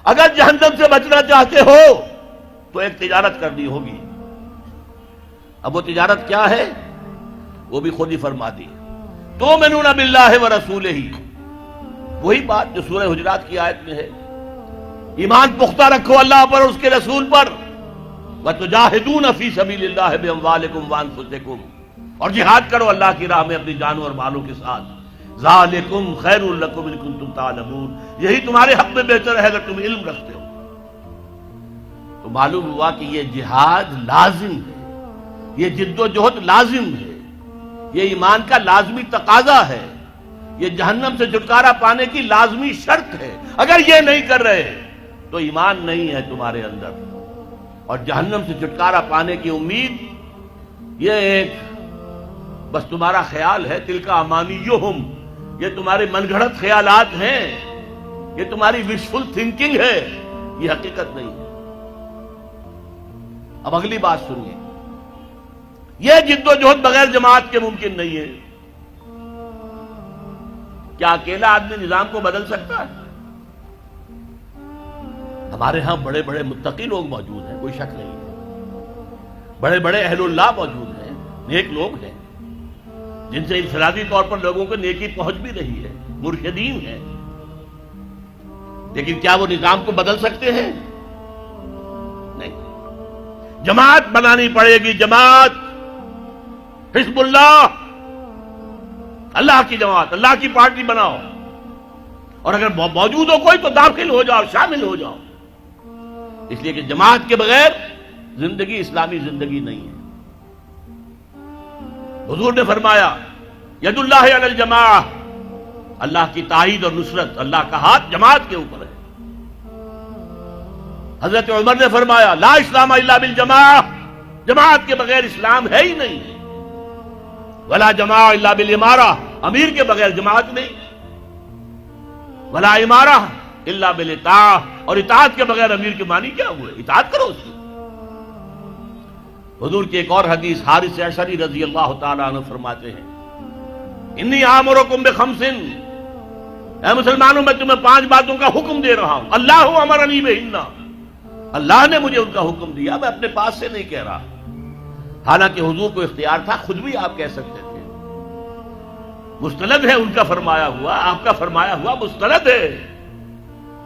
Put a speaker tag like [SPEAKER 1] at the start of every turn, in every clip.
[SPEAKER 1] اگر جہنم سے بچنا چاہتے ہو تو ایک تجارت کرنی ہوگی. اب وہ تجارت کیا ہے وہ بھی خود ہی فرما دی. تؤمنون باللہ ورسولہ، وہی بات جو سورہ حجرات کی آیت میں ہے. ایمان پختہ رکھو اللہ پر اور اس کے رسول پر. وتجاہدون فی سبیل اللہ باموالکم وانفسکم، اور جہاد کرو اللہ کی راہ میں اپنی جانوں اور مالوں کے ساتھ. ذالکم خیر لکم ان کنتم تعلمون، یہی تمہارے حق میں بہتر ہے اگر تم علم رکھتے ہو. تو معلوم ہوا کہ یہ جہاد لازم ہے، یہ جد و جہد لازم ہے، یہ ایمان کا لازمی تقاضا ہے، یہ جہنم سے چھٹکارا پانے کی لازمی شرط ہے. اگر یہ نہیں کر رہے تو ایمان نہیں ہے تمہارے اندر، اور جہنم سے چھٹکارا پانے کی امید یہ ایک بس تمہارا خیال ہے. تلک امانیہم، یہ تمہارے من گھڑت خیالات ہیں، یہ تمہاری وشفل تھنکنگ ہے، یہ حقیقت نہیں ہے. اب اگلی بات سنیے، یہ جد و جہد بغیر جماعت کے ممکن نہیں ہے. کیا اکیلا آدمی نظام کو بدل سکتا ہے؟ ہمارے ہاں بڑے بڑے متقی لوگ موجود ہیں، کوئی شک نہیں ہے. بڑے بڑے اہل اللہ موجود ہیں، نیک لوگ ہیں جن سے انفرادی طور پر لوگوں کو نیکی پہنچ بھی رہی ہے، مرشدین ہیں. لیکن کیا وہ نظام کو بدل سکتے ہیں؟ نہیں. جماعت بنانی پڑے گی، جماعت، حزب اللہ، اللہ کی جماعت، اللہ کی پارٹی بناؤ. اور اگر موجود ہو کوئی تو داخل ہو جاؤ، شامل ہو جاؤ. اس لیے کہ جماعت کے بغیر زندگی اسلامی زندگی نہیں ہے. حضور نے فرمایا ید اللہ علی الجماعہ، اللہ کی تائید اور نصرت، اللہ کا ہاتھ جماعت کے اوپر ہے. حضرت عمر نے فرمایا لا اسلام الا بالجماعہ، جماعت کے بغیر اسلام ہے ہی نہیں. ولا جماعہ الا بالامارہ، امیر کے بغیر جماعت نہیں. ولا امارہ الا بالاطاعہ، اور اطاعت کے بغیر امیر کے معنی کیا ہوئے؟ اطاعت کرو اس کی. حضور کی ایک اور حدیث حارث اشعری رضی اللہ تعالیٰ عنہ فرماتے ہیں انی آمرکم بخمس، اے مسلمانوں میں تمہیں 5 باتوں کا حکم دے رہا ہوں. اللہ امرنی بہن، اللہ نے مجھے ان کا حکم دیا، میں اپنے پاس سے نہیں کہہ رہا. حالانکہ حضور کو اختیار تھا، خود بھی آپ کہہ سکتے تھے. مستند ہے ان کا فرمایا ہوا، آپ کا فرمایا ہوا مستند ہے.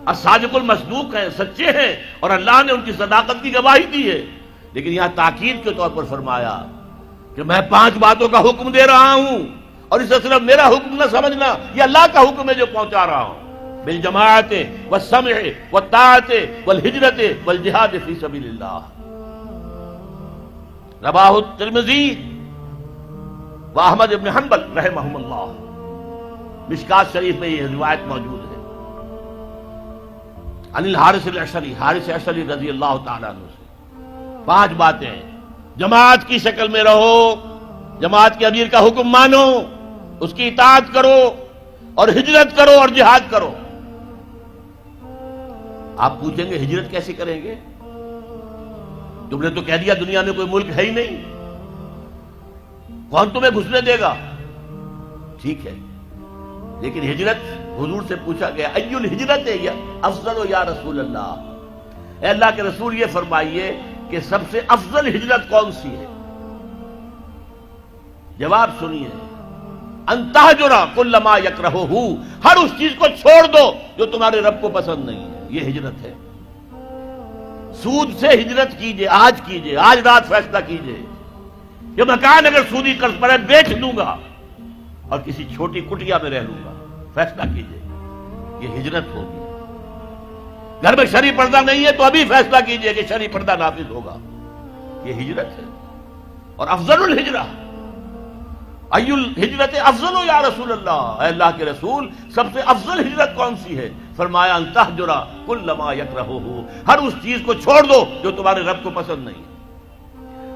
[SPEAKER 1] الصادق المصدوق ہیں، سچے ہیں، اور اللہ نے ان کی صداقت کی گواہی دی ہے. لیکن یہاں تاکید کے طور پر فرمایا کہ میں 5 باتوں کا حکم دے رہا ہوں، اور اسے صرف میرا حکم نہ سمجھنا، یہ اللہ کا حکم ہے جو پہنچا رہا ہوں. بالجماعت والسمع والطاعت والہجرت والجہاد فی سبیل اللہ. رواہ الترمذی واحمد بن حنبل رحمہم اللہ. مشکات شریف میں یہ روایت موجود ہے. عن الحارث الاشعری، حارث اشعری رضی اللہ تعالیٰ عنہ سے 5 باتیں. جماعت کی شکل میں رہو، جماعت کے امیر کا حکم مانو، اس کی اطاعت کرو، اور ہجرت کرو اور جہاد کرو. آپ پوچھیں گے ہجرت کیسے کریں گے؟ تم نے تو کہہ دیا دنیا میں کوئی ملک ہے ہی نہیں، کون تمہیں گھسنے دے گا؟ ٹھیک ہے، لیکن ہجرت، حضور سے پوچھا گیا ای الہجرت یا افضل یا رسول اللہ، اے اللہ کے رسول یہ فرمائیے کہ سب سے افضل ہجرت کون سی ہے؟ جواب سنیے، ان تہجر کل ما یکرہہ، ہر اس چیز کو چھوڑ دو جو تمہارے رب کو پسند نہیں ہے. یہ ہجرت ہے. سود سے ہجرت کیجئے، آج کیجئے، آج رات فیصلہ کیجئے کہ مکان اگر سودی قرض پر ہے بیچ دوں گا اور کسی چھوٹی کٹیا میں رہ لوں گا. فیصلہ کیجئے، یہ ہجرت ہوگی. گھر میں شرعی پردہ نہیں ہے تو ابھی فیصلہ کیجئے کہ شرعی پردہ نافذ ہوگا. یہ ہجرت ہے. اور افضل الہجرہ، ای الہجرت افضل یا رسول اللہ، اے اللہ کے رسول سب سے افضل ہجرت کون سی ہے؟ فرمایا ان تہجر کل ما یکرہہ، ہر اس چیز کو چھوڑ دو جو تمہارے رب کو پسند نہیں.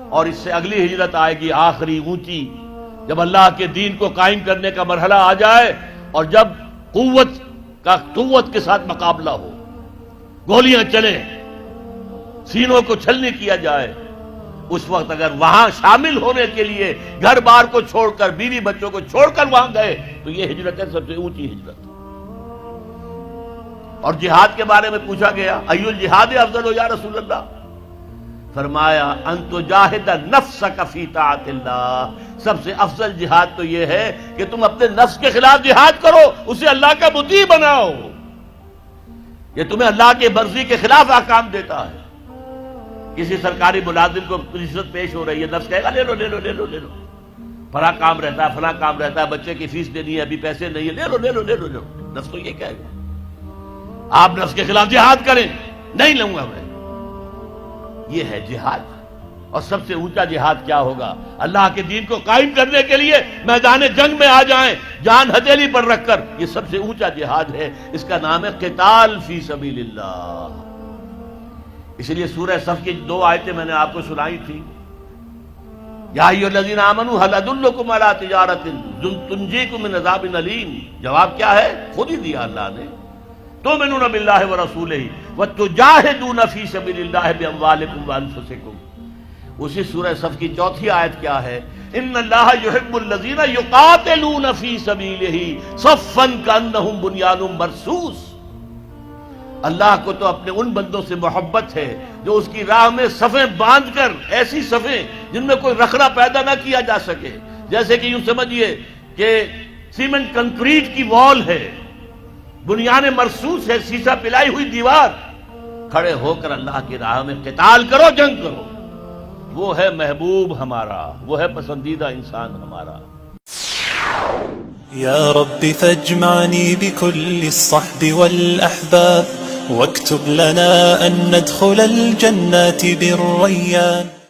[SPEAKER 1] اور اس سے اگلی ہجرت آئے گی آخری اونچی، جب اللہ کے دین کو قائم کرنے کا مرحلہ آ جائے اور جب قوت کے ساتھ مقابلہ ہو، گولیاں چلیں، سینوں کو چھلنی کیا جائے. اس وقت اگر وہاں شامل ہونے کے لیے گھر بار کو چھوڑ کر، بیوی بچوں کو چھوڑ کر وہاں گئے تو یہ ہجرت ہے، سب سے اونچی ہجرت. اور جہاد کے بارے میں پوچھا گیا ای الجہاد افضل یا رسول اللہ، فرمایا ان تجاہد نفسک فی طاعت اللہ، سب سے افضل جہاد تو یہ ہے کہ تم اپنے نفس کے خلاف جہاد کرو، اسے اللہ کا مطیع بناؤ، یہ تمہیں اللہ کی مرضی کے خلاف احکام دیتا ہے۔ کسی سرکاری ملازم کو رشوت پیش ہو رہی ہے، نفس کہے گا لے لو لے لو لے لو لے لو، فلاں کام رہتا ہے فلاں کام رہتا ہے، بچے کی فیس دینی ہے ابھی پیسے نہیں ہے، لے لو لے لو لے لو لے لو، نفس تو یہ کہے گا۔ آپ نفس کے خلاف جہاد کریں، نہیں لوں گا میں، یہ ہے جہاد۔ اور سب سے اونچا جہاد کیا ہوگا؟ اللہ کے دین کو قائم کرنے کے لیے میدان جنگ میں آ جائیں، جان ہتھیلی پر رکھ کر، یہ سب سے اونچا جہاد ہے، اس کا نام ہے قتال فی سبیل اللہ۔ اس لیے سورہ صف کی 2 آیتیں میں نے آپ کو سنائی تھی، یا ایھا الذین آمنوا ھل ادلکم علی تجارۃ تنجیکم من عذاب علیم، جواب کیا ہے؟ خود ہی دیا اللہ نے، تؤمنون باللہ ورسولہ وتجاہدون فی سبیل اللہ باموالکم وانفسکم۔ اسی سورہ صف کی 4تھی آیت کیا ہے؟ ان اللہ یحب الذین یقاتلون فی سبیلہ صفا کانہم بنیان مرصوص، اللہ کو تو اپنے ان بندوں سے محبت ہے جو اس کی راہ میں صفیں باندھ کر، ایسی صفیں جن میں کوئی رخنا پیدا نہ کیا جا سکے، جیسے کہ یوں سمجھیے کہ سیمنٹ کنکریٹ کی وال ہے، بنیان مرصوص ہے، سیسا پلائی ہوئی دیوار، کھڑے ہو کر اللہ کی راہ میں قتال کرو، جنگ کرو، وہ ہے محبوب ہمارا، وہ ہے پسندیدہ انسان ہمارا۔
[SPEAKER 2] یا رب فاجمعنی بكل الصحب والأحباب واكتب لنا أن ندخل الجنات بالريان۔